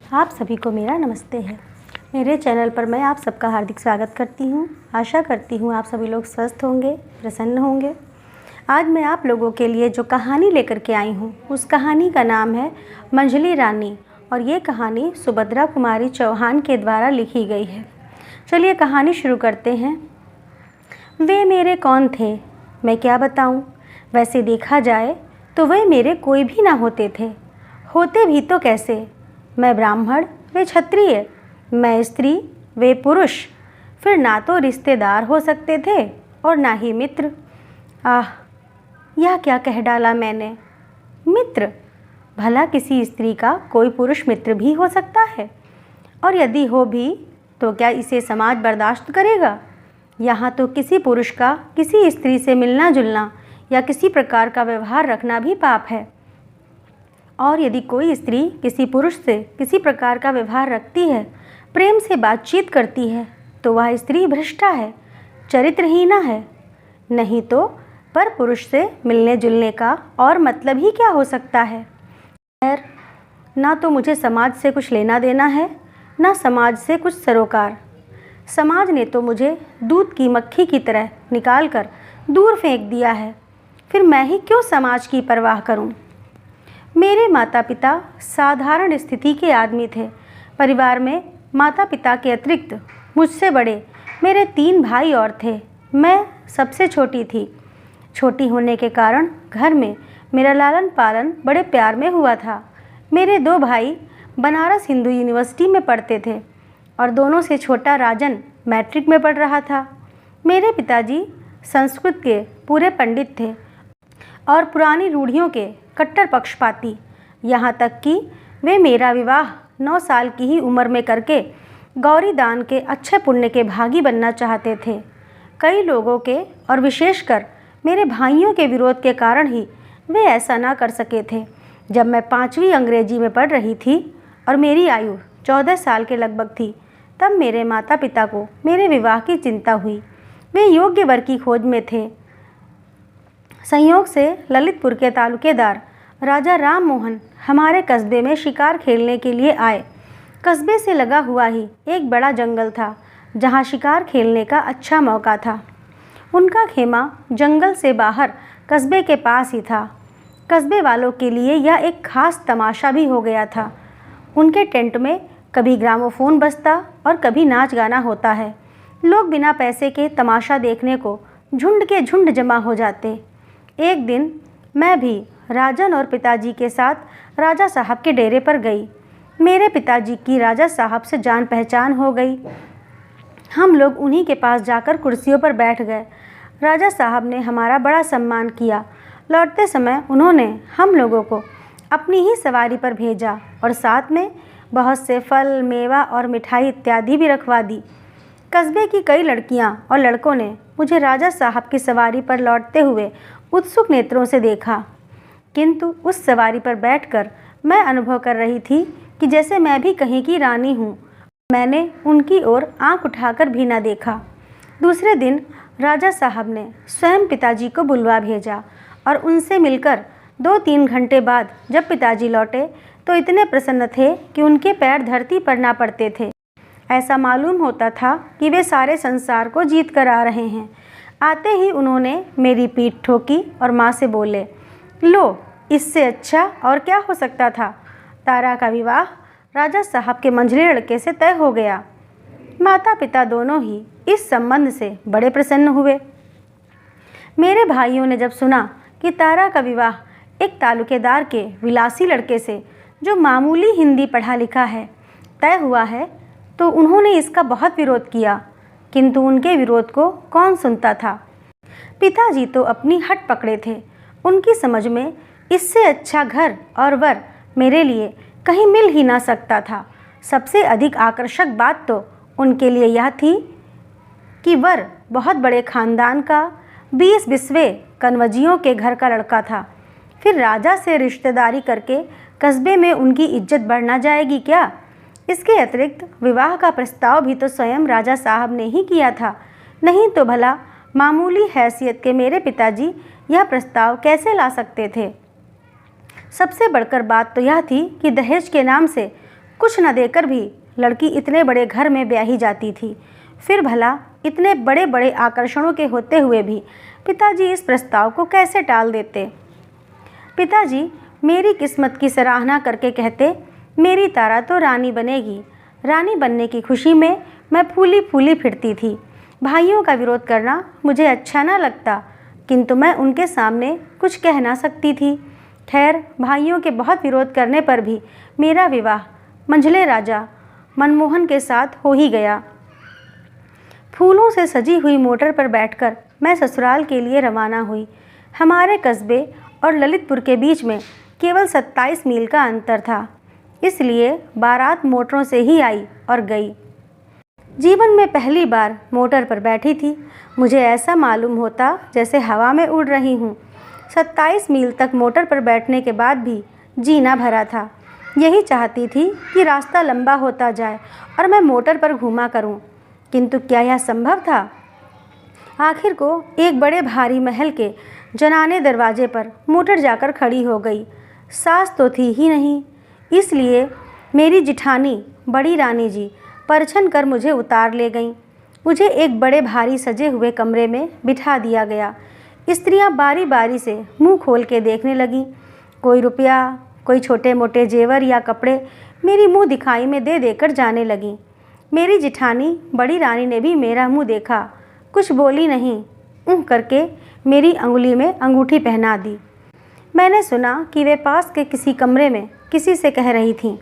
आप सभी को मेरा नमस्ते है। मेरे चैनल पर मैं आप सबका हार्दिक स्वागत करती हूँ। आशा करती हूँ आप सभी लोग स्वस्थ होंगे, प्रसन्न होंगे। आज मैं आप लोगों के लिए जो कहानी लेकर के आई हूँ उस कहानी का नाम है मंझली रानी और ये कहानी सुभद्रा कुमारी चौहान के द्वारा लिखी गई है। चलिए कहानी शुरू करते हैं। वे मेरे कौन थे, मैं क्या बताऊँ। वैसे देखा जाए तो वे मेरे कोई भी ना होते थे। होते भी तो कैसे। मैं ब्राह्मण, वे क्षत्रिय, मैं स्त्री, वे पुरुष। फिर ना तो रिश्तेदार हो सकते थे और ना ही मित्र। आह, यह क्या कह डाला मैंने। मित्र, भला किसी स्त्री का कोई पुरुष मित्र भी हो सकता है? और यदि हो भी तो क्या इसे समाज बर्दाश्त करेगा? यहाँ तो किसी पुरुष का किसी स्त्री से मिलना जुलना या किसी प्रकार का व्यवहार रखना भी पाप है। और यदि कोई स्त्री किसी पुरुष से किसी प्रकार का व्यवहार रखती है, प्रेम से बातचीत करती है, तो वह स्त्री भ्रष्टा है, चरित्रहीना है। नहीं तो पर पुरुष से मिलने जुलने का और मतलब ही क्या हो सकता है। खैर, ना तो मुझे समाज से कुछ लेना देना है, ना समाज से कुछ सरोकार। समाज ने तो मुझे दूध की मक्खी की तरह निकाल कर दूर फेंक दिया है। फिर मैं ही क्यों समाज की परवाह करूं। मेरे माता पिता साधारण स्थिति के आदमी थे। परिवार में माता पिता के अतिरिक्त मुझसे बड़े मेरे 3 भाई और थे। मैं सबसे छोटी थी। छोटी होने के कारण घर में मेरा लालन पालन बड़े प्यार में हुआ था। मेरे 2 भाई बनारस हिंदू यूनिवर्सिटी में पढ़ते थे और दोनों से छोटा राजन मैट्रिक में पढ़ रहा था। मेरे पिताजी संस्कृत के पूरे पंडित थे और पुरानी रूढ़ियों के कट्टर पक्षपाती, यहाँ तक कि वे मेरा विवाह 9 साल की ही उम्र में करके गौरी दान के अच्छे पुण्य के भागी बनना चाहते थे। कई लोगों के और विशेषकर मेरे भाइयों के विरोध के कारण ही वे ऐसा ना कर सके थे। जब मैं 5वीं अंग्रेजी में पढ़ रही थी और मेरी आयु 14 साल के लगभग थी, तब मेरे माता पिता को मेरे विवाह की चिंता हुई। वे योग्य वर की खोज में थे। संयोग से ललितपुर के तालुकेदार राजा राम मोहन हमारे कस्बे में शिकार खेलने के लिए आए। कस्बे से लगा हुआ ही एक बड़ा जंगल था जहां शिकार खेलने का अच्छा मौका था। उनका खेमा जंगल से बाहर कस्बे के पास ही था। कस्बे वालों के लिए यह एक खास तमाशा भी हो गया था। उनके टेंट में कभी ग्रामोफोन बजता और कभी नाच गाना होता है। लोग बिना पैसे के तमाशा देखने को झुंड के झुंड जमा हो जाते। एक दिन मैं भी राजन और पिताजी के साथ राजा साहब के डेरे पर गई। मेरे पिताजी की राजा साहब से जान पहचान हो गई। हम लोग उन्हीं के पास जाकर कुर्सियों पर बैठ गए। राजा साहब ने हमारा बड़ा सम्मान किया। लौटते समय उन्होंने हम लोगों को अपनी ही सवारी पर भेजा और साथ में बहुत से फल, मेवा और मिठाई इत्यादि भी रखवा दी। कस्बे की कई लड़कियां और लड़कों ने मुझे राजा साहब की सवारी पर लौटते हुए उत्सुक नेत्रों से देखा, किंतु उस सवारी पर बैठकर मैं अनुभव कर रही थी कि जैसे मैं भी कहीं की रानी हूँ। मैंने उनकी ओर आंख उठाकर भी न देखा। दूसरे दिन राजा साहब ने स्वयं पिताजी को बुलवा भेजा और उनसे मिलकर 2-3 घंटे बाद जब पिताजी लौटे तो इतने प्रसन्न थे कि उनके पैर धरती पर ना पड़ते थे। ऐसा मालूम होता था कि वे सारे संसार को जीत कर आ रहे हैं। आते ही उन्होंने मेरी पीठ ठोकी और माँ से बोले, लो, इससे अच्छा और क्या हो सकता था। तारा का विवाह राजा साहब के मंझले लड़के से तय हो गया। माता पिता दोनों ही इस संबंध से बड़े प्रसन्न हुए। मेरे भाइयों ने जब सुना कि तारा का विवाह एक तालुकेदार के विलासी लड़के से जो मामूली हिंदी पढ़ा लिखा है तय हुआ है, तो उन्होंने इसका बहुत विरोध किया, किंतु उनके विरोध को कौन सुनता था। पिताजी तो अपनी हट पकड़े थे। उनकी समझ में इससे अच्छा घर और वर मेरे लिए कहीं मिल ही ना सकता था। सबसे अधिक आकर्षक बात तो उनके लिए यह थी कि वर बहुत बड़े खानदान का 20 कन्वजियों के घर का लड़का था। फिर राजा से रिश्तेदारी करके कस्बे में उनकी इज्जत बढ़ ना जाएगी क्या। इसके अतिरिक्त विवाह का प्रस्ताव भी तो स्वयं राजा साहब ने ही किया था। नहीं तो भला मामूली हैसियत के मेरे पिताजी यह प्रस्ताव कैसे ला सकते थे। सबसे बढ़कर बात तो यह थी कि दहेज के नाम से कुछ न देकर भी लड़की इतने बड़े घर में ब्याही जाती थी। फिर भला इतने बड़े बड़े आकर्षणों के होते हुए भी पिताजी इस प्रस्ताव को कैसे टाल देते। पिताजी मेरी किस्मत की सराहना करके कहते, मेरी तारा तो रानी बनेगी। रानी बनने की खुशी में मैं फूली फूली फिरती थी। भाइयों का विरोध करना मुझे अच्छा ना लगता, किंतु मैं उनके सामने कुछ कह ना सकती थी। खैर, भाइयों के बहुत विरोध करने पर भी मेरा विवाह मंझले राजा मनमोहन के साथ हो ही गया। फूलों से सजी हुई मोटर पर बैठकर मैं ससुराल के लिए रवाना हुई। हमारे कस्बे और ललितपुर के बीच में केवल 27 मील का अंतर था, इसलिए बारात मोटरों से ही आई और गई। जीवन में पहली बार मोटर पर बैठी थी। मुझे ऐसा मालूम होता जैसे हवा में उड़ रही हूँ। 27 मील तक मोटर पर बैठने के बाद भी जीना भरा था। यही चाहती थी कि रास्ता लंबा होता जाए और मैं मोटर पर घूमा करूं, किंतु क्या यह संभव था? आखिर को एक बड़े भारी महल के जनाने दरवाजे पर मोटर जाकर खड़ी हो गई। सास तो थी ही नहीं, इसलिए मेरी जिठानी बड़ी रानी जी परछन कर मुझे उतार ले गईं। मुझे एक बड़े भारी सजे हुए कमरे में बिठा दिया गया। स्त्रियां बारी बारी से मुंह खोल के देखने लगीं। कोई रुपया, कोई छोटे मोटे जेवर या कपड़े मेरी मुंह दिखाई में दे देकर जाने लगीं। मेरी जिठानी बड़ी रानी ने भी मेरा मुंह देखा, कुछ बोली नहीं, करके मेरी अंगुली में अंगूठी पहना दी। मैंने सुना कि वे पास के किसी कमरे में किसी से कह रही थीं,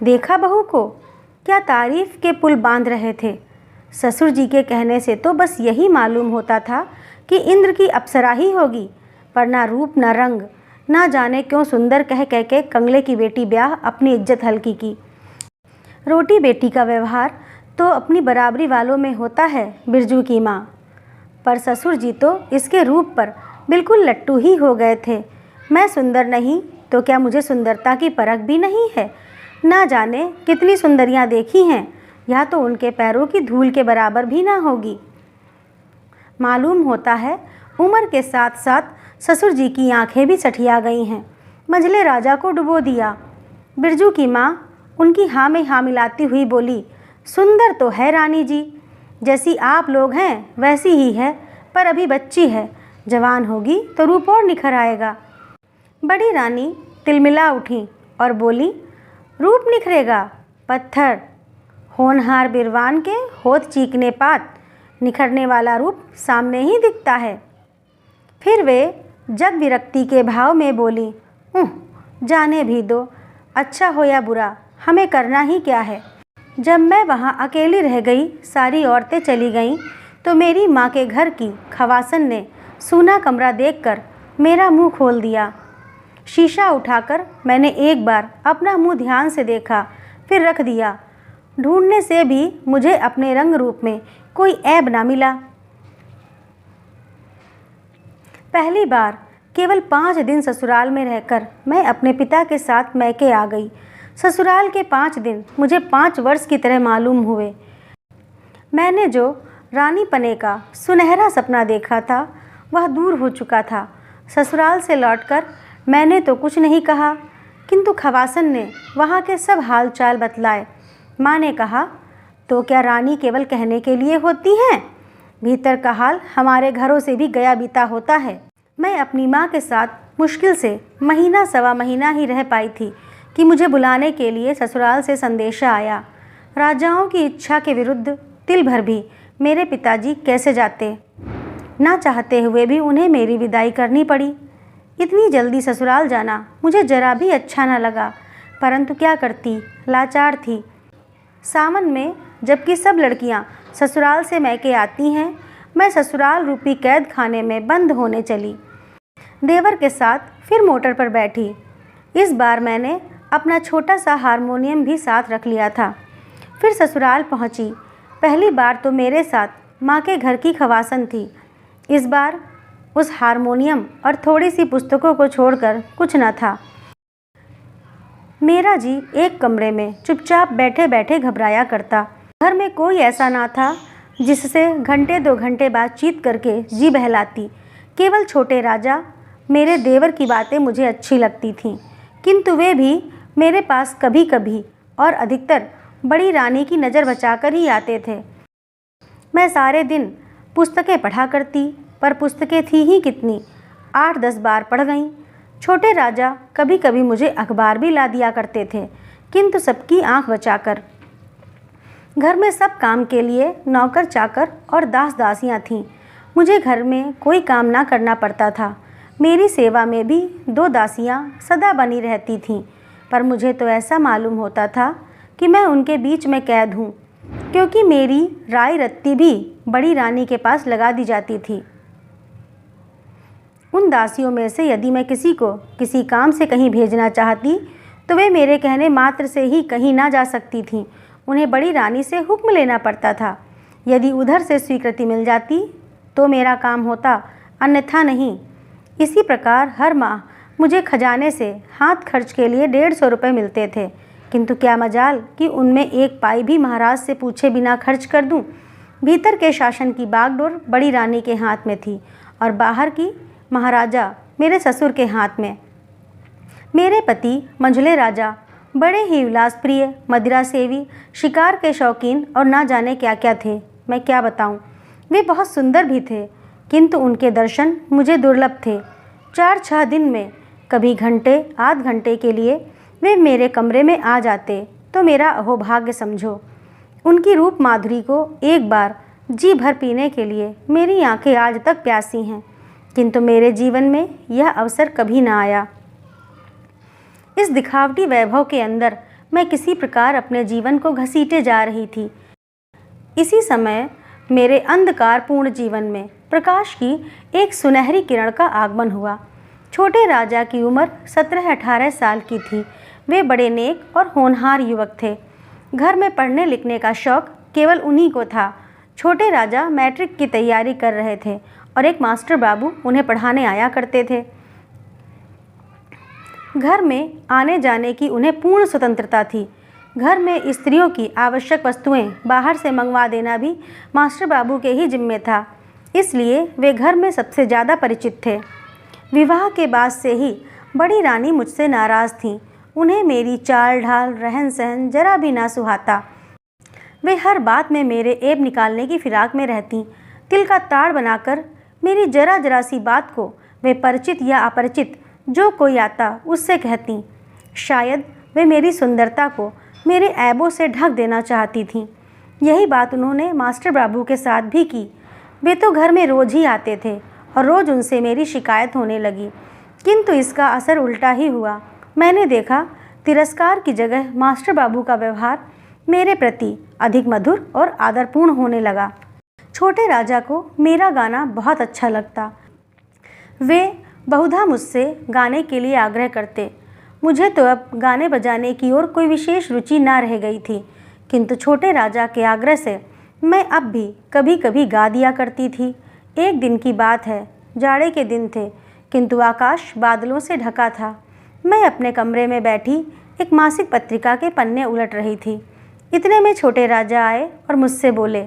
देखा बहू को, क्या तारीफ के पुल बांध रहे थे। ससुर जी के कहने से तो बस यही मालूम होता था कि इंद्र की अप्सरा ही होगी, पर ना रूप ना रंग, ना जाने क्यों सुंदर कह कह के कंगले की बेटी ब्याह अपनी इज्जत हल्की की। रोटी बेटी का व्यवहार तो अपनी बराबरी वालों में होता है बिरजू की माँ, पर ससुर जी तो इसके रूप पर बिल्कुल लट्टू ही हो गए थे। मैं सुंदर नहीं तो क्या मुझे सुंदरता की परख भी नहीं है? ना जाने कितनी सुंदरियाँ देखी हैं, या तो उनके पैरों की धूल के बराबर भी ना होगी। मालूम होता है उम्र के साथ साथ ससुर जी की आंखें भी सठिया गई हैं। मंझले राजा को डुबो दिया। बिरजू की माँ उनकी हाँ में हाँ मिलाती हुई बोली, सुंदर तो है रानी जी, जैसी आप लोग हैं वैसी ही है, पर अभी बच्ची है, जवान होगी तो रूप और निखर आएगा। बड़ी रानी तिलमिला उठी और बोली, रूप निखरेगा? पत्थर, होनहार बिरवान के होठ चीकने पात, निखरने वाला रूप सामने ही दिखता है। फिर वे जग विरक्ति के भाव में बोली, जाने भी दो, अच्छा हो या बुरा हमें करना ही क्या है। जब मैं वहाँ अकेली रह गई, सारी औरतें चली गईं, तो मेरी माँ के घर की खवासन ने सूना कमरा देखकर मेरा मुंह खोल दिया। शीशा उठाकर मैंने एक बार अपना मुंह ध्यान से देखा, फिर रख दिया। ढूंढने से भी मुझे अपने रंग रूप में कोई ऐब ना मिला। पहली बार केवल 5 दिन ससुराल में रहकर मैं अपने पिता के साथ मैके आ गई। ससुराल के 5 दिन मुझे 5 वर्ष की तरह मालूम हुए। मैंने जो रानी पने का सुनहरा सपना देखा था वह दूर हो चुका था। ससुराल से लौटकर मैंने तो कुछ नहीं कहा, किंतु खवासन ने वहाँ के सब हाल चाल बतलाए। माँ ने कहा, तो क्या रानी केवल कहने के लिए होती हैं? भीतर का हाल हमारे घरों से भी गया बीता होता है। मैं अपनी माँ के साथ मुश्किल से महीना सवा महीना ही रह पाई थी कि मुझे बुलाने के लिए ससुराल से संदेशा आया। राजाओं की इच्छा के विरुद्ध तिल भर भी मेरे पिताजी कैसे जाते? ना चाहते हुए भी उन्हें मेरी विदाई करनी पड़ी। इतनी जल्दी ससुराल जाना मुझे जरा भी अच्छा न लगा, परंतु क्या करती, लाचार थी। सावन में जबकि सब लड़कियां ससुराल से मैके आती हैं, मैं ससुराल रूपी कैद खाने में बंद होने चली। देवर के साथ फिर मोटर पर बैठी। इस बार मैंने अपना छोटा सा हारमोनियम भी साथ रख लिया था। फिर ससुराल पहुंची। पहली बार तो मेरे साथ माँ के घर की खवासन थी। इस बार उस हारमोनियम और थोड़ी सी पुस्तकों को छोड़कर कुछ न था। मेरा जी एक कमरे में चुपचाप बैठे बैठे घबराया करता। घर में कोई ऐसा ना था जिससे घंटे 2 घंटे बातचीत करके जी बहलाती। केवल छोटे राजा मेरे देवर की बातें मुझे अच्छी लगती थीं, किंतु वे भी मेरे पास कभी कभी और अधिकतर बड़ी रानी की नज़र बचाकर ही आते थे। मैं सारे दिन पुस्तकें पढ़ा करती, पर पुस्तकें थी ही कितनी, 8-10 बार पढ़ गईं। छोटे राजा कभी कभी मुझे अखबार भी ला दिया करते थे, किंतु सबकी आंख बचाकर। घर में सब काम के लिए नौकर चाकर और दास दासियां थीं। मुझे घर में कोई काम ना करना पड़ता था। मेरी सेवा में भी 2 दासियां सदा बनी रहती थीं, पर मुझे तो ऐसा मालूम होता था कि मैं उनके बीच में कैद हूँ, क्योंकि मेरी राय रत्ती भी बड़ी रानी के पास लगा दी जाती थी। उन दासियों में से यदि मैं किसी को किसी काम से कहीं भेजना चाहती तो वे मेरे कहने मात्र से ही कहीं ना जा सकती थीं। उन्हें बड़ी रानी से हुक्म लेना पड़ता था। यदि उधर से स्वीकृति मिल जाती तो मेरा काम होता, अन्यथा नहीं। इसी प्रकार हर माह मुझे खजाने से हाथ खर्च के लिए 150 रुपये मिलते थे, किंतु क्या मजाल कि उनमें 1 पाई भी महाराज से पूछे बिना खर्च कर दूं। भीतर के शासन की बागडोर बड़ी रानी के हाथ में थी और बाहर की महाराजा मेरे ससुर के हाथ में। मेरे पति मंझले राजा बड़े ही विलासप्रिय, मदिरा सेवी, शिकार के शौकीन और ना जाने क्या क्या थे। मैं क्या बताऊं, वे बहुत सुंदर भी थे, किंतु उनके दर्शन मुझे दुर्लभ थे। 4-6 दिन में कभी घंटे आध घंटे के लिए वे मेरे कमरे में आ जाते तो मेरा अहोभाग्य समझो। उनकी रूप माधुरी को एक बार जी भर पीने के लिए मेरी आंखें आज तक प्यासी हैं, किंतु मेरे जीवन में यह अवसर कभी ना आया। इस दिखावटी वैभव के अंदर मैं किसी प्रकार अपने जीवन को घसीटे जा रही थी। इसी समय मेरे अंधकारपूर्ण जीवन में प्रकाश की एक सुनहरी किरण का आगमन हुआ। छोटे राजा की उम्र 17-18 साल की थी। वे बड़े नेक और होनहार युवक थे। घर में पढ़ने लिखने का शौक केवल उन्हीं को था। छोटे राजा मैट्रिक की तैयारी कर रहे थे और एक मास्टर बाबू उन्हें पढ़ाने आया करते थे। घर में आने जाने की उन्हें पूर्ण स्वतंत्रता थी। घर में स्त्रियों की आवश्यक वस्तुएं बाहर से मंगवा देना भी मास्टर बाबू के ही जिम्मे था, इसलिए वे घर में सबसे ज़्यादा परिचित थे। विवाह के बाद से ही बड़ी रानी मुझसे नाराज़ थीं। उन्हें मेरी चाल ढाल, रहन सहन जरा भी ना सुहाता। वे हर बात में मेरे ऐब निकालने की फिराक में रहतीं। तिल का ताड़ बनाकर मेरी जरा जरा सी बात को वे परिचित या अपरिचित जो कोई आता उससे कहतीं। शायद वे मेरी सुंदरता को मेरे ऐबों से ढक देना चाहती थीं। यही बात उन्होंने मास्टर बाबू के साथ भी की। वे तो घर में रोज़ ही आते थे और रोज़ उनसे मेरी शिकायत होने लगी, किंतु इसका असर उल्टा ही हुआ। मैंने देखा तिरस्कार की जगह मास्टर बाबू का व्यवहार मेरे प्रति अधिक मधुर और आदरपूर्ण होने लगा। छोटे राजा को मेरा गाना बहुत अच्छा लगता। वे बहुधा मुझसे गाने के लिए आग्रह करते। मुझे तो अब गाने बजाने की ओर कोई विशेष रुचि ना रह गई थी, किंतु छोटे राजा के आग्रह से मैं अब भी कभी कभी गा दिया करती थी। एक दिन की बात है, जाड़े के दिन थे, किंतु आकाश बादलों से ढका था। मैं अपने कमरे में बैठी एक मासिक पत्रिका के पन्ने उलट रही थी। इतने में छोटे राजा आए और मुझसे बोले,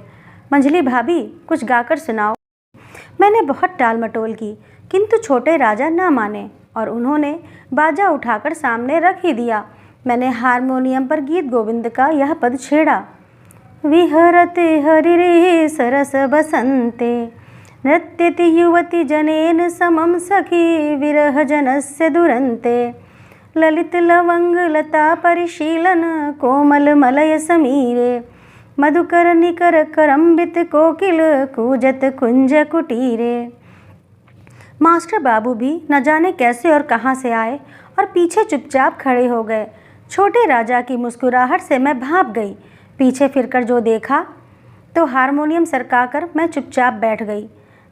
मंझली भाभी कुछ गाकर सुनाओ। मैंने बहुत टाल मटोल की, किंतु छोटे राजा ना माने और उन्होंने बाजा उठाकर सामने रख ही दिया। मैंने हारमोनियम पर गीत गोविंद का यह पद छेड़ा, विहरते हरिरे सरस बसंते नृत्यति युवती जनेन समम सखी विरह जनस्य दुरंते ललित लवंग लता परिशीलन कोमल मलय समीरे मधुकर निकर करम्बित कोकिल कूजत कुंज कुटीरे। मास्टर बाबू भी न जाने कैसे और कहाँ से आए और पीछे चुपचाप खड़े हो गए। छोटे राजा की मुस्कुराहट से मैं भाप गई। पीछे फिरकर जो देखा तो हारमोनियम सरकाकर मैं चुपचाप बैठ गई।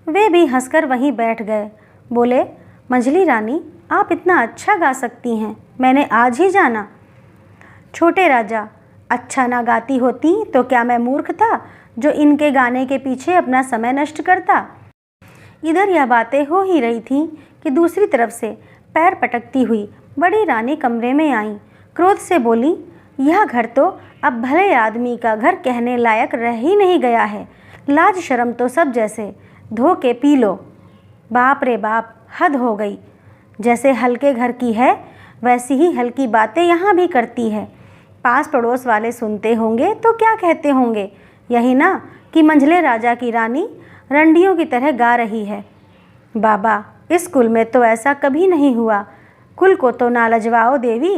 वे भी हंसकर वहीं बैठ गए। बोले, मंझली रानी आप इतना अच्छा गा सकती हैं, मैंने आज ही जाना। छोटे राजा, अच्छा ना गाती होती तो क्या मैं मूर्ख था जो इनके गाने के पीछे अपना समय नष्ट करता। इधर यह बातें हो ही रही थीं कि दूसरी तरफ से पैर पटकती हुई बड़ी रानी कमरे में आईं। क्रोध से बोली, यह घर तो अब भले आदमी का घर कहने लायक रह ही नहीं गया है। लाज शर्म तो सब जैसे, धो के पी लो। बाप रे बाप, हद हो गई। जैसे हल्के घर की है वैसी ही हल्की बातें यहाँ भी करती है। पास पड़ोस वाले सुनते होंगे तो क्या कहते होंगे? यही ना कि मंझले राजा की रानी रंडियों की तरह गा रही है। बाबा, इस कुल में तो ऐसा कभी नहीं हुआ। कुल को तो ना लजवाओ देवी।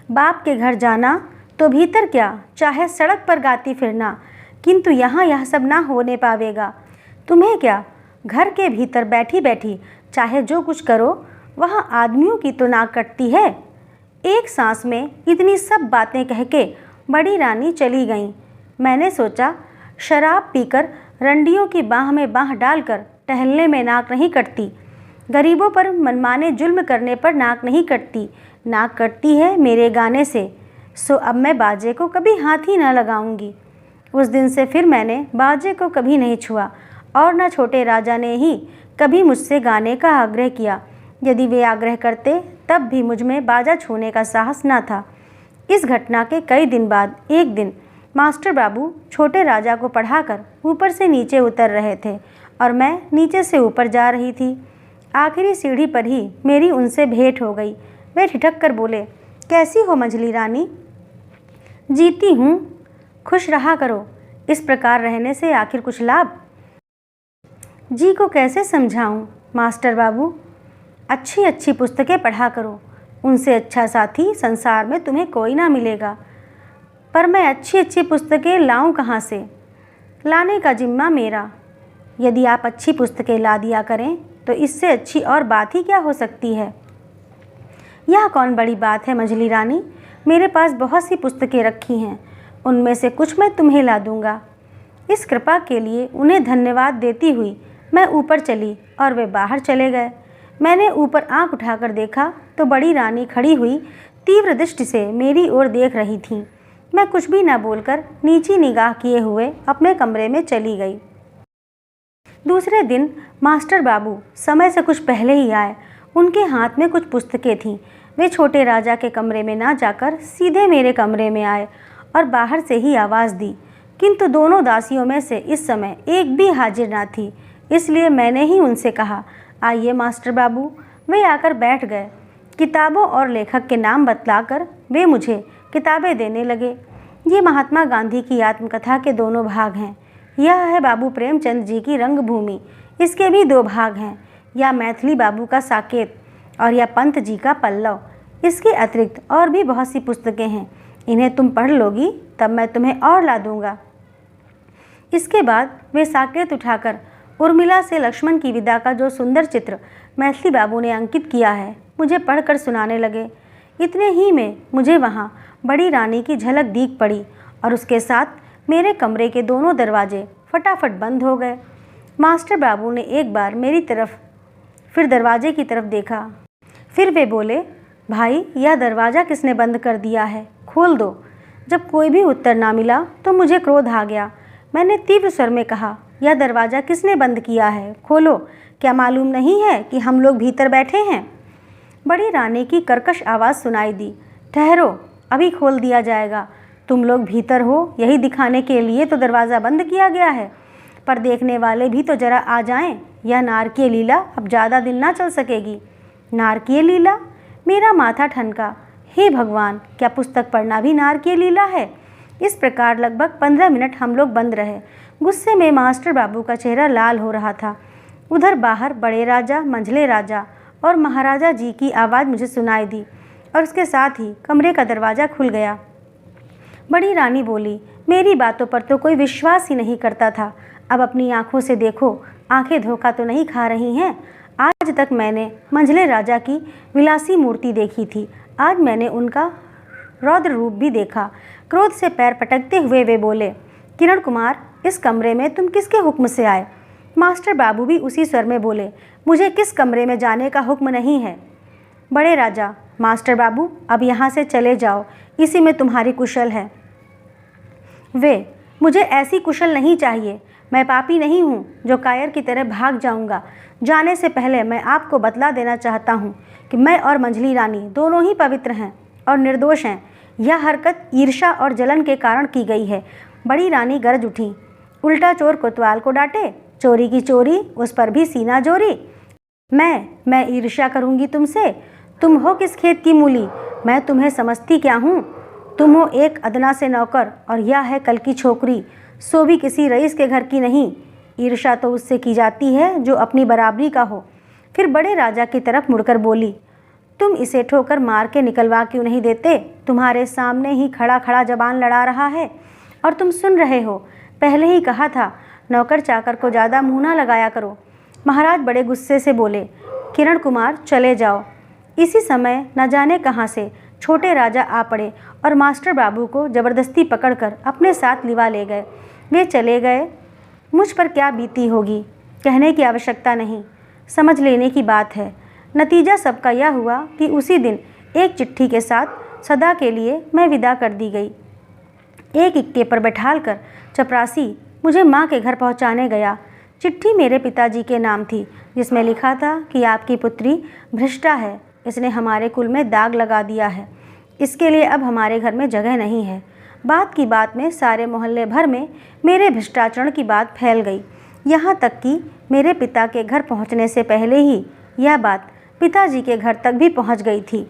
बाप के घर जाना तो भीतर क्या, चाहे सड़क पर गाती फिरना, किंतु यहाँ यह सब ना होने पावेगा। तुम्हें क्या, घर के भीतर बैठी बैठी चाहे जो कुछ करो, वहाँ आदमियों की तो नाक कटती है। एक सांस में इतनी सब बातें कह के बड़ी रानी चली गईं। मैंने सोचा, शराब पीकर रंडियों की बाह में बाह डालकर टहलने में नाक नहीं कटती, गरीबों पर मनमाने जुल्म करने पर नाक नहीं कटती, नाक कटती है मेरे गाने से। सो अब मैं बाजे को कभी हाथ ही न लगाऊंगी। उस दिन से फिर मैंने बाजे को कभी नहीं छुआ और न छोटे राजा ने ही कभी मुझसे गाने का आग्रह किया। यदि वे आग्रह करते तब भी मुझ में बाजा छूने का साहस न था। इस घटना के कई दिन बाद एक दिन मास्टर बाबू छोटे राजा को पढ़ाकर ऊपर से नीचे उतर रहे थे और मैं नीचे से ऊपर जा रही थी। आखिरी सीढ़ी पर ही मेरी उनसे भेंट हो गई। वे ठिठक कर बोले, कैसी हो मंझली रानी? जीती हूँ, खुश रहा करो। इस प्रकार रहने से आखिर कुछ लाभ? जी को कैसे समझाऊँ मास्टर बाबू? अच्छी अच्छी पुस्तकें पढ़ा करो, उनसे अच्छा साथी संसार में तुम्हें कोई ना मिलेगा। पर मैं अच्छी अच्छी पुस्तकें लाऊं कहाँ से? लाने का जिम्मा मेरा। यदि आप अच्छी पुस्तकें ला दिया करें तो इससे अच्छी और बात ही क्या हो सकती है? यह कौन बड़ी बात है मंझली रानी, मेरे पास बहुत सी पुस्तकें रखी हैं, उनमें से कुछ मैं तुम्हें ला दूंगा। इस कृपा के लिए उन्हें धन्यवाद देती हुई मैं ऊपर चली और वे बाहर चले गए। मैंने ऊपर आंख उठाकर देखा तो बड़ी रानी खड़ी हुई तीव्र दृष्टि से मेरी ओर देख रही थीं। मैं कुछ भी न बोलकर नीची निगाह किए हुए अपने कमरे में चली गई। दूसरे दिन मास्टर बाबू समय से कुछ पहले ही आए। उनके हाथ में कुछ पुस्तकें थीं। वे छोटे राजा के कमरे में ना जाकर सीधे मेरे कमरे में आए और बाहर से ही आवाज़ दी, किंतु दोनों दासियों में से इस समय एक भी हाजिर ना थी। इसलिए मैंने ही उनसे कहा, आइए मास्टर बाबू। वे आकर बैठ गए। किताबों और लेखक के नाम बतलाकर वे मुझे किताबें देने लगे। ये महात्मा गांधी की आत्मकथा के दोनों भाग हैं। यह है बाबू प्रेमचंद जी की रंगभूमि, इसके भी 2 भाग हैं। या मैथिली बाबू का साकेत और या पंत जी का पल्लव। इसके अतिरिक्त और भी बहुत सी पुस्तकें हैं। इन्हें तुम पढ़ लोगी तब मैं तुम्हें और ला दूंगा। इसके बाद वे साकेत उठाकर उर्मिला से लक्ष्मण की विदा का जो सुंदर चित्र मैथिली बाबू ने अंकित किया है मुझे पढ़कर सुनाने लगे। इतने ही में मुझे वहाँ बड़ी रानी की झलक दीख पड़ी और उसके साथ मेरे कमरे के दोनों दरवाजे फटाफट बंद हो गए। मास्टर बाबू ने एक बार मेरी तरफ फिर दरवाजे की तरफ देखा। फिर वे बोले, भाई यह दरवाज़ा किसने बंद कर दिया है, खोल दो। जब कोई भी उत्तर ना मिला तो मुझे क्रोध आ गया। मैंने तीव्र स्वर में कहा, यह दरवाज़ा किसने बंद किया है, खोलो। क्या मालूम नहीं है कि हम लोग भीतर बैठे हैं? बड़ी रानी की कर्कश आवाज़ सुनाई दी, ठहरो, अभी खोल दिया जाएगा। तुम लोग भीतर हो यही दिखाने के लिए तो दरवाज़ा बंद किया गया है। पर देखने वाले भी तो जरा आ जाएं। यह नारकीय लीला अब ज़्यादा दिन ना चल सकेगी। नारकीय लीला? मेरा माथा ठनका। हे भगवान, क्या पुस्तक पढ़ना भी नारकीय लीला है? इस प्रकार लगभग 15 मिनट हम लोग बंद रहे। गुस्से में मास्टर बाबू का चेहरा लाल हो रहा था। उधर बाहर बड़े राजा, मंझले राजा और महाराजा जी की आवाज़ मुझे सुनाई दी और उसके साथ ही कमरे का दरवाज़ा खुल गया। बड़ी रानी बोली, मेरी बातों पर तो कोई विश्वास ही नहीं करता था। अब अपनी आँखों से देखो, आंखें धोखा तो नहीं खा रही हैं। आज तक मैंने मंझले राजा की विलासी मूर्ति देखी थी, आज मैंने उनका रौद्र रूप भी देखा। क्रोध से पैर पटकते हुए वे बोले, किरण कुमार, इस कमरे में तुम किसके हुक्म से आए? मास्टर बाबू भी उसी स्वर में बोले, मुझे किस कमरे में जाने का हुक्म नहीं है। बड़े राजा, मास्टर बाबू अब यहाँ से चले जाओ, इसी में तुम्हारी कुशल है। वे, मुझे ऐसी कुशल नहीं चाहिए। मैं पापी नहीं हूँ जो कायर की तरह भाग जाऊँगा। जाने से पहले मैं आपको बतला देना चाहता हूँ कि मैं और मंझली रानी दोनों ही पवित्र हैं और निर्दोष हैं। यह हरकत ईर्ष्या और जलन के कारण की गई है। बड़ी रानी गरज उठी, उल्टा चोर कोतवाल को डांटे, चोरी की चोरी, उस पर भी सीना जोरी। मैं ईर्ष्या करूँगी तुमसे? तुम हो किस खेत की मूली? मैं तुम्हें समझती क्या हूँ? तुम हो एक अदना से नौकर और यह है कल की छोकरी, सो भी किसी रईस के घर की नहीं। ईर्ष्या तो उससे की जाती है जो अपनी बराबरी का हो। फिर बड़े राजा की तरफ मुड़कर बोली, तुम इसे ठोकर मार के निकलवा क्यों नहीं देते? तुम्हारे सामने ही खड़ा खड़ा जबान लड़ा रहा है और तुम सुन रहे हो। पहले ही कहा था नौकर चाकर को ज़्यादा मुँह ना लगाया करो। महाराज बड़े गुस्से से बोले, किरण कुमार चले जाओ। इसी समय न जाने कहाँ से छोटे राजा आ पड़े और मास्टर बाबू को ज़बरदस्ती पकड़कर अपने साथ लिवा ले गए। वे चले गए। मुझ पर क्या बीती होगी कहने की आवश्यकता नहीं, समझ लेने की बात है। नतीजा सबका यह हुआ कि उसी दिन एक चिट्ठी के साथ सदा के लिए मैं विदा कर दी गई। एक इक्के पर बैठालकर चपरासी मुझे माँ के घर पहुँचाने गया। चिट्ठी मेरे पिताजी के नाम थी, जिसमें लिखा था कि आपकी पुत्री भ्रष्टा है, इसने हमारे कुल में दाग लगा दिया है, इसके लिए अब हमारे घर में जगह नहीं है। बात की बात में सारे मोहल्ले भर में मेरे भ्रष्टाचरण की बात फैल गई। यहाँ तक कि मेरे पिता के घर पहुँचने से पहले ही यह बात पिताजी के घर तक भी पहुँच गई थी।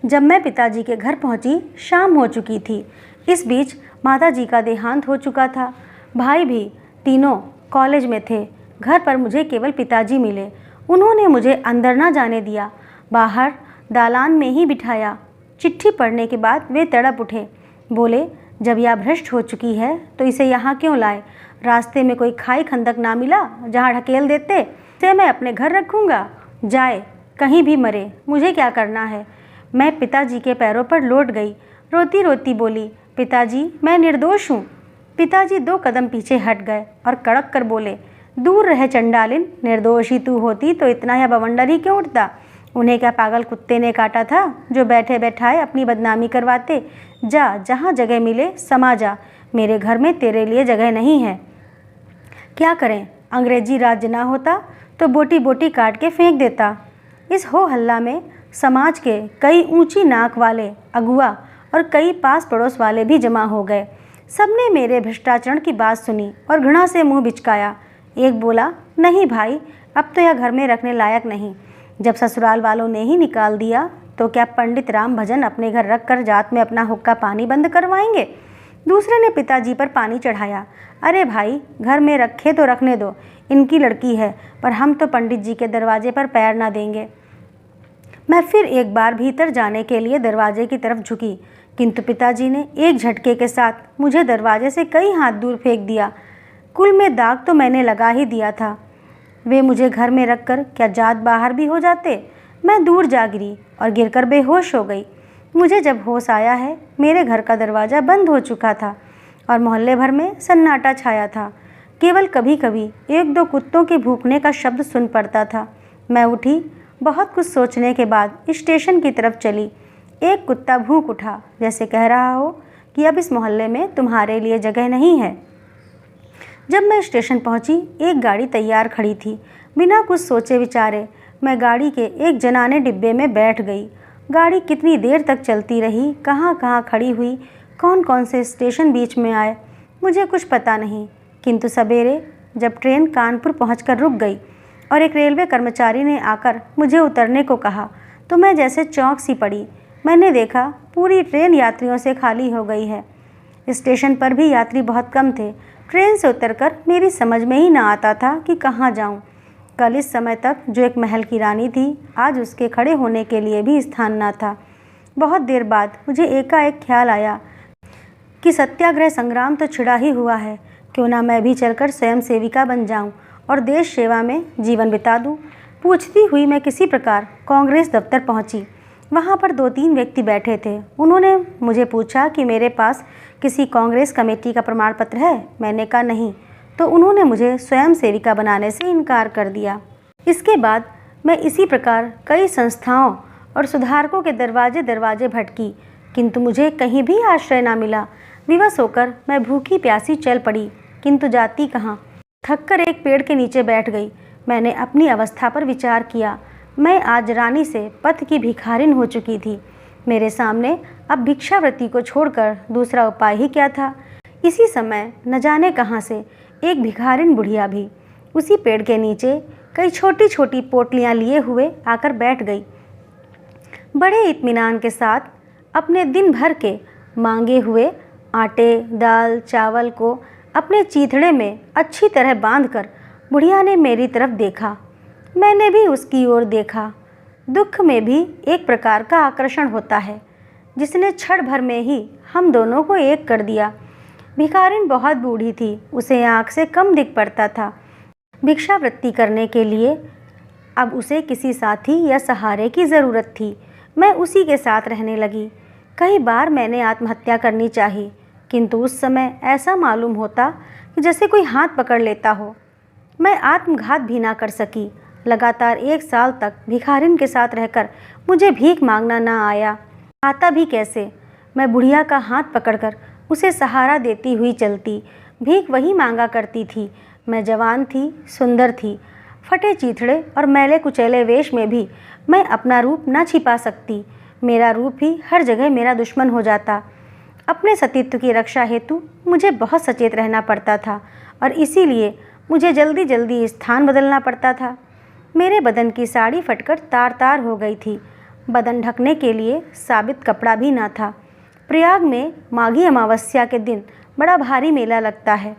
जब मैं पिताजी के घर पहुँची, शाम हो चुकी थी। इस बीच माताजी का देहांत हो चुका था। भाई भी तीनों कॉलेज में थे। घर पर मुझे केवल पिताजी मिले। उन्होंने मुझे अंदर ना जाने दिया, बाहर दालान में ही बिठाया। चिट्ठी पढ़ने के बाद वे तड़प उठे। बोले, जब यह भ्रष्ट हो चुकी है तो इसे यहाँ क्यों लाए? रास्ते में कोई खाई खंदक ना मिला जहाँ ढकेल देते? इसे मैं अपने घर रखूँगा, जाए कहीं भी मरे, मुझे क्या करना है? मैं पिताजी के पैरों पर लौट गई। रोती रोती बोली, पिताजी मैं निर्दोष हूँ। पिताजी 2 कदम पीछे हट गए और कड़क कर बोले, दूर रहे चंडालिन, निर्दोष ही तू होती तो इतना यह बवंडर ही क्यों उठता? उन्हें क्या पागल कुत्ते ने काटा था जो बैठे बैठाए अपनी बदनामी करवाते? जा, जहाँ जगह मिले समा जा, मेरे घर में तेरे लिए जगह नहीं है। क्या करें, अंग्रेजी राज्य ना होता तो बोटी बोटी काट के फेंक देता। इस हो हल्ला में समाज के कई ऊंची नाक वाले अगुआ और कई पास पड़ोस वाले भी जमा हो गए। सबने मेरे भ्रष्टाचरण की बात सुनी और घृणा से मुंह बिचकाया। एक बोला, नहीं भाई, अब तो यह घर में रखने लायक नहीं। जब ससुराल वालों ने ही निकाल दिया तो क्या पंडित राम भजन अपने घर रख कर जात में अपना हुक्का पानी बंद करवाएंगे? दूसरे ने पिताजी पर पानी चढ़ाया। अरे भाई, घर में रखे तो रखने दो, इनकी लड़की है, पर हम तो पंडित जी के दरवाजे पर पैर ना देंगे। मैं फिर एक बार भीतर जाने के लिए दरवाजे की तरफ झुकी, किंतु पिताजी ने एक झटके के साथ मुझे दरवाजे से कई हाथ दूर फेंक दिया। कुल में दाग तो मैंने लगा ही दिया था। वे मुझे घर में रखकर क्या जात बाहर भी हो जाते? मैं दूर जा गिरी और गिरकर बेहोश हो गई। मुझे जब होश आया है, मेरे घर का दरवाज़ा बंद हो चुका था और मोहल्ले भर में सन्नाटा छाया था। केवल कभी कभी 1-2 कुत्तों के भूखने का शब्द सुन पड़ता था। मैं उठी, बहुत कुछ सोचने के बाद स्टेशन की तरफ चली। एक कुत्ता भूख उठा, जैसे कह रहा हो कि अब इस मोहल्ले में तुम्हारे लिए जगह नहीं है। जब मैं स्टेशन पहुंची, एक गाड़ी तैयार खड़ी थी। बिना कुछ सोचे विचारे मैं गाड़ी के एक जनाने डिब्बे में बैठ गई। गाड़ी कितनी देर तक चलती रही, कहाँ कहाँ खड़ी हुई, कौन कौन से स्टेशन बीच में आए, मुझे कुछ पता नहीं। किंतु सवेरे जब ट्रेन कानपुर पहुंचकर रुक गई और एक रेलवे कर्मचारी ने आकर मुझे उतरने को कहा तो मैं जैसे चौंक सी पड़ी। मैंने देखा पूरी ट्रेन यात्रियों से खाली हो गई है। स्टेशन पर भी यात्री बहुत कम थे। ट्रेन से उतरकर मेरी समझ में ही ना आता था कि कहाँ जाऊँ। कल इस समय तक जो एक महल की रानी थी, आज उसके खड़े होने के लिए भी स्थान ना था। बहुत देर बाद मुझे एकाएक ख्याल आया कि सत्याग्रह संग्राम तो छिड़ा ही हुआ है, क्यों ना मैं भी चलकर स्वयं सेविका बन जाऊं और देश सेवा में जीवन बिता दूं। पूछती हुई मैं किसी प्रकार कांग्रेस दफ्तर पहुंची। वहां पर 2-3 व्यक्ति बैठे थे। उन्होंने मुझे पूछा कि मेरे पास किसी कांग्रेस कमेटी का प्रमाण पत्र है। मैंने कहा नहीं, तो उन्होंने मुझे स्वयं सेविका बनाने से इनकार कर दिया। इसके बाद मैं इसी प्रकार कई संस्थाओं और सुधारकों के दरवाजे दरवाजे भटकी, किंतु मुझे कहीं भी आश्रय ना मिला। विवश होकर मैं भूखी प्यासी चल पड़ी, किंतु जाती कहाँ। थककर एक पेड़ के नीचे बैठ गई। मैंने अपनी अवस्था पर विचार किया। मैं आज रानी से पथ की भिखारिन हो चुकी थी। मेरे सामने अब भिक्षावृत्ति को छोड़कर दूसरा उपाय ही क्या था। इसी समय न जाने कहाँ से एक भिखारिन बुढ़िया भी उसी पेड़ के नीचे कई छोटी छोटी पोटलियाँ लिए हुए आकर बैठ गई। बड़े इत्मीनान के साथ अपने दिन भर के मांगे हुए आटे, दाल, चावल को अपने चीथड़े में अच्छी तरह बांधकर बुढ़िया ने मेरी तरफ देखा। मैंने भी उसकी ओर देखा। दुख में भी एक प्रकार का आकर्षण होता है जिसने क्षण भर में ही हम दोनों को एक कर दिया। भिखारिन बहुत बूढ़ी थी, उसे आँख से कम दिख पड़ता था। भिक्षावृत्ति करने के लिए अब उसे किसी साथी या सहारे की ज़रूरत थी। मैं उसी के साथ रहने लगी। कई बार मैंने आत्महत्या करनी चाही, किंतु उस समय ऐसा मालूम होता कि जैसे कोई हाथ पकड़ लेता हो। मैं आत्मघात भी ना कर सकी। लगातार 1 साल तक भिखारिन के साथ रहकर मुझे भीख मांगना ना आया। आता भी कैसे? मैं बुढ़िया का हाथ पकड़कर उसे सहारा देती हुई चलती। भीख वही मांगा करती थी। मैं जवान थी, सुंदर थी। फटे चीथड़े और मैले कुचैले वेश में भी मैं अपना रूप न छिपा सकती। मेरा रूप ही हर जगह मेरा दुश्मन हो जाता। अपने सतीत्व की रक्षा हेतु मुझे बहुत सचेत रहना पड़ता था और इसीलिए मुझे जल्दी जल्दी स्थान बदलना पड़ता था। मेरे बदन की साड़ी फटकर तार तार हो गई थी। बदन ढकने के लिए साबित कपड़ा भी ना था। प्रयाग में माघी अमावस्या के दिन बड़ा भारी मेला लगता है।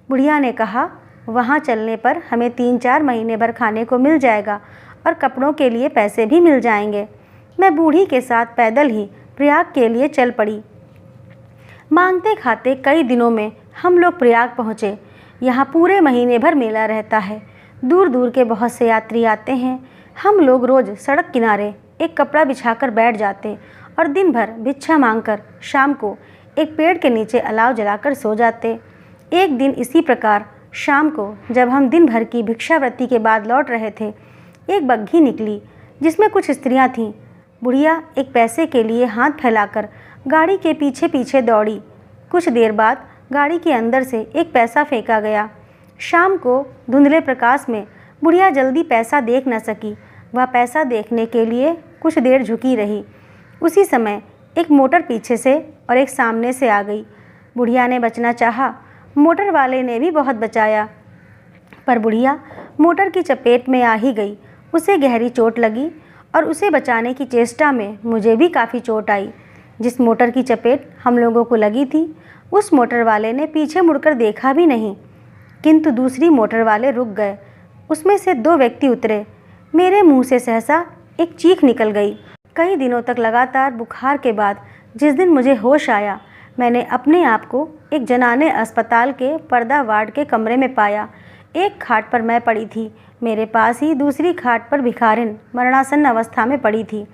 बुढ़िया ने कहा, वहाँ चलने पर हमें 3-4 महीने भर खाने को मिल जाएगा और कपड़ों के लिए पैसे भी मिल जाएंगे। मैं बूढ़ी के साथ पैदल ही प्रयाग के लिए चल पड़ी। मांगते खाते कई दिनों में हम लोग प्रयाग पहुँचे। यहाँ पूरे महीने भर मेला रहता है। दूर दूर के बहुत से यात्री आते हैं। हम लोग रोज़ सड़क किनारे एक कपड़ा बिछाकर बैठ जाते और दिन भर भिक्षा मांगकर शाम को एक पेड़ के नीचे अलाव जलाकर सो जाते। एक दिन इसी प्रकार शाम को जब हम दिन भर की भिक्षावृत्ति के बाद लौट रहे थे, एक बग्घी निकली जिसमें कुछ स्त्रियां थीं। बुढ़िया एक पैसे के लिए हाथ फैलाकर गाड़ी के पीछे पीछे दौड़ी। कुछ देर बाद गाड़ी के अंदर से एक पैसा फेंका गया। शाम को धुंधले प्रकाश में बुढ़िया जल्दी पैसा देख न सकी। वह पैसा देखने के लिए कुछ देर झुकी रही। उसी समय एक मोटर पीछे से और एक सामने से आ गई। बुढ़िया ने बचना चाहा। मोटर वाले ने भी बहुत बचाया, पर बुढ़िया मोटर की चपेट में आ ही गई। उसे गहरी चोट लगी और उसे बचाने की चेष्टा में मुझे भी काफ़ी चोट आई। जिस मोटर की चपेट हम लोगों को लगी थी, उस मोटर वाले ने पीछे मुड़कर देखा भी नहीं, किंतु दूसरी मोटर वाले रुक गए। उसमें से 2 व्यक्ति उतरे। मेरे मुंह से सहसा एक चीख निकल गई। कई दिनों तक लगातार बुखार के बाद जिस दिन मुझे होश आया, मैंने अपने आप को एक जनाने अस्पताल के पर्दा वार्ड के कमरे में पाया। एक खाट पर मैं पड़ी थी। मेरे पास ही दूसरी खाट पर भिखारिन मरणासन्न अवस्था में पड़ी थी।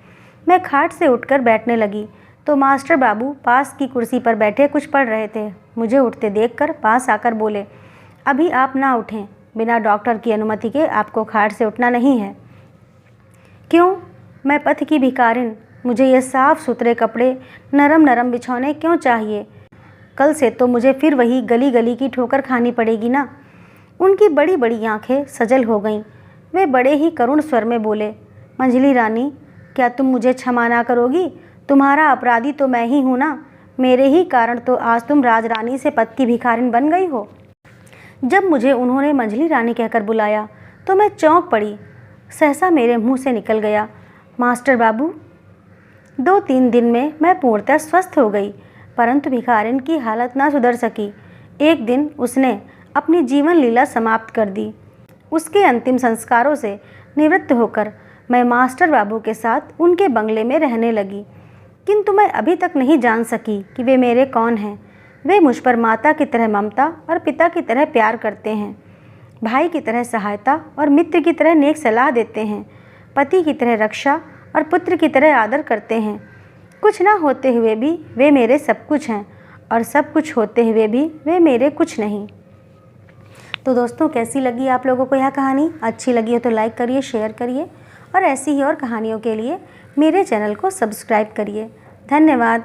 मैं खाट से उठकर बैठने लगी तो मास्टर बाबू पास की कुर्सी पर बैठे कुछ पढ़ रहे थे। मुझे उठते देखकर पास आकर बोले, अभी आप ना उठें, बिना डॉक्टर की अनुमति के आपको खाट से उठना नहीं है। क्यों? मैं पथ की भिखारिन, मुझे ये साफ़ सुथरे कपड़े नरम नरम बिछौने क्यों चाहिए? कल से तो मुझे फिर वही गली गली की ठोकर खानी पड़ेगी ना। उनकी बड़ी बड़ी आंखें सजल हो गईं। वे बड़े ही करुण स्वर में बोले, मंझली रानी, क्या तुम मुझे क्षमा ना करोगी? तुम्हारा अपराधी तो मैं ही हूँ ना। मेरे ही कारण तो आज तुम राजरानी से पद की भिखारिन बन गई हो। जब मुझे उन्होंने मंझली रानी कहकर बुलाया तो मैं चौंक पड़ी। सहसा मेरे मुंह से निकल गया, मास्टर बाबू। 2-3 दिन में मैं पूर्णतः स्वस्थ हो गई, परंतु भिखारिन की हालत ना सुधर सकी। एक दिन उसने अपनी जीवन लीला समाप्त कर दी। उसके अंतिम संस्कारों से निवृत्त होकर मैं मास्टर बाबू के साथ उनके बंगले में रहने लगी, किंतु मैं अभी तक नहीं जान सकी कि वे मेरे कौन हैं। वे मुझ पर माता की तरह ममता और पिता की तरह प्यार करते हैं, भाई की तरह सहायता और मित्र की तरह नेक सलाह देते हैं, पति की तरह रक्षा और पुत्र की तरह आदर करते हैं। कुछ ना होते हुए भी वे मेरे सब कुछ हैं और सब कुछ होते हुए भी वे मेरे कुछ नहीं। तो दोस्तों, कैसी लगी आप लोगों को यह कहानी? अच्छी लगी हो तो लाइक करिए, शेयर करिए और ऐसी ही और कहानियों के लिए मेरे चैनल को सब्सक्राइब करिए। धन्यवाद।